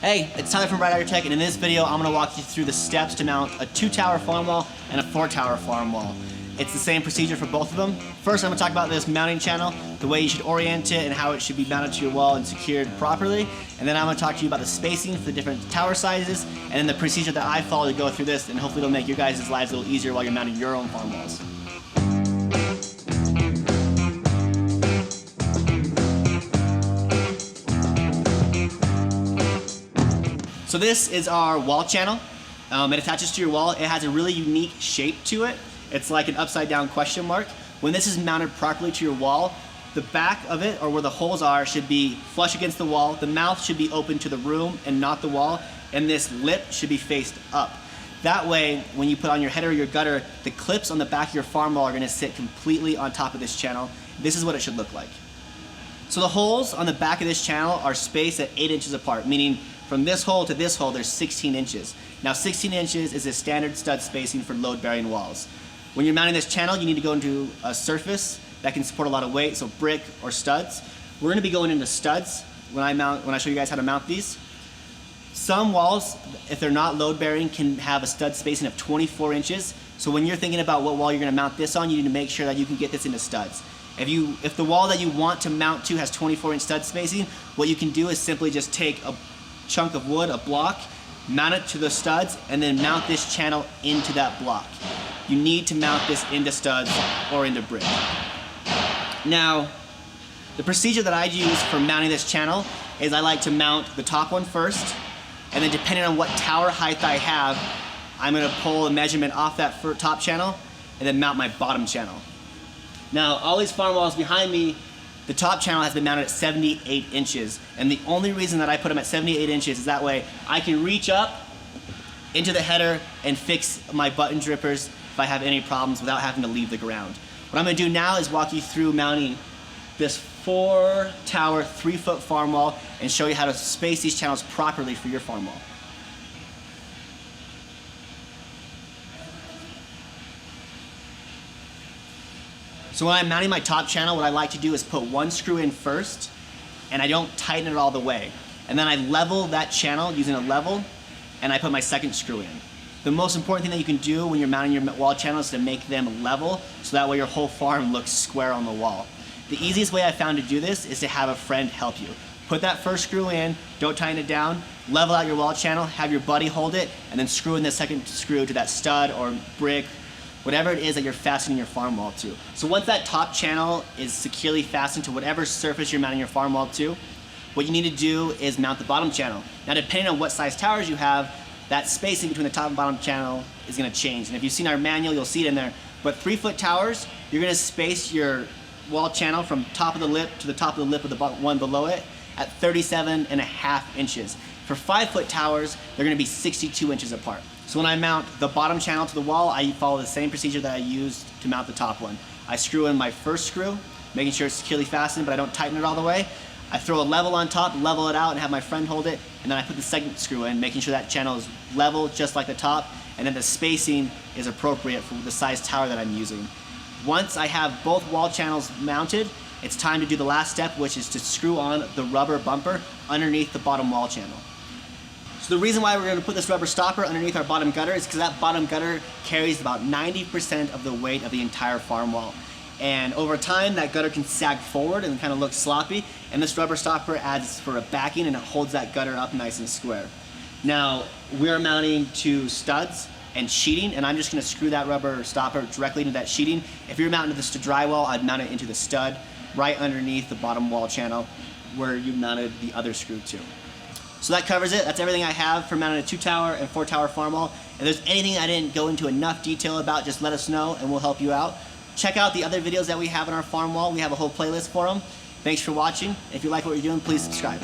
Hey, it's Tyler from Bright Agrotech, and in this video I'm going to walk you through the steps to mount a 2-tower farm wall and a 4-tower farm wall. It's the same procedure for both of them. First I'm going to talk about this mounting channel, the way you should orient it and how it should be mounted to your wall and secured properly. And then I'm going to talk to you about the spacing for the different tower sizes and then the procedure that I follow to go through this, and hopefully it'll make your guys' lives a little easier while you're mounting your own farm walls. So this is our wall channel. It attaches to your wall. It has a really unique shape to it. It's like an upside down question mark. When this is mounted properly to your wall, the back of it, or where the holes are, should be flush against the wall. The mouth should be open to the room and not the wall, and this lip should be faced up. That way, when you put on your header or your gutter, the clips on the back of your farm wall are gonna sit completely on top of this channel. This is what it should look like. So the holes on the back of this channel are spaced at 8 inches apart, meaning from this hole to this hole, there's 16 inches. Now 16 inches is a standard stud spacing for load-bearing walls. When you're mounting this channel, you need to go into a surface that can support a lot of weight, so brick or studs. We're gonna be going into studs when I show you guys how to mount these. Some walls, if they're not load-bearing, can have a stud spacing of 24 inches. So when you're thinking about what wall you're gonna mount this on, you need to make sure that you can get this into studs. If the wall that you want to mount to has 24-inch stud spacing, what you can do is simply just take a chunk of wood, a block, mount it to the studs, and then mount this channel into that block. You need to mount this into studs or into brick. Now, the procedure that I use for mounting this channel is I like to mount the top one first, and then depending on what tower height I have, I'm gonna pull a measurement off that top channel and then mount my bottom channel. Now, all these farm walls behind me, the top channel has been mounted at 78 inches. And the only reason that I put them at 78 inches is that way I can reach up into the header and fix my button drippers if I have any problems without having to leave the ground. What I'm gonna do now is walk you through mounting this 4-tower, 3-foot farm wall and show you how to space these channels properly for your farm wall. So when I'm mounting my top channel, what I like to do is put one screw in first, and I don't tighten it all the way. And then I level that channel using a level, and I put my second screw in. The most important thing that you can do when you're mounting your wall channel is to make them level, so that way your whole farm looks square on the wall. The easiest way I found to do this is to have a friend help you. Put that first screw in, don't tighten it down, level out your wall channel, have your buddy hold it, and then screw in the second screw to that stud or brick, whatever it is that you're fastening your farm wall to. So once that top channel is securely fastened to whatever surface you're mounting your farm wall to, what you need to do is mount the bottom channel. Now depending on what size towers you have, that spacing between the top and bottom channel is gonna change. And if you've seen our manual, you'll see it in there. But 3-foot towers, you're gonna space your wall channel from top of the lip to the top of the lip of the one below it at 37.5 inches. For 5-foot towers, they're gonna be 62 inches apart. So when I mount the bottom channel to the wall, I follow the same procedure that I used to mount the top one. I screw in my first screw, making sure it's securely fastened, but I don't tighten it all the way. I throw a level on top, level it out, and have my friend hold it, and then I put the second screw in, making sure that channel is level just like the top, and then the spacing is appropriate for the size tower that I'm using. Once I have both wall channels mounted, it's time to do the last step, which is to screw on the rubber bumper underneath the bottom wall channel. So the reason why we're going to put this rubber stopper underneath our bottom gutter is because that bottom gutter carries about 90% of the weight of the entire farm wall. And over time, that gutter can sag forward and kind of look sloppy, and this rubber stopper adds for a backing and it holds that gutter up nice and square. Now, we're mounting to studs and sheeting, and I'm just going to screw that rubber stopper directly into that sheeting. If you're mounting this to drywall, I'd mount it into the stud right underneath the bottom wall channel where you mounted the other screw to. So that covers it. That's everything I have for mounting a 2-tower and 4-tower farm wall. If there's anything I didn't go into enough detail about, just let us know and we'll help you out. Check out the other videos that we have on our farm wall. We have a whole playlist for them. Thanks for watching. If you like what you're doing, please subscribe.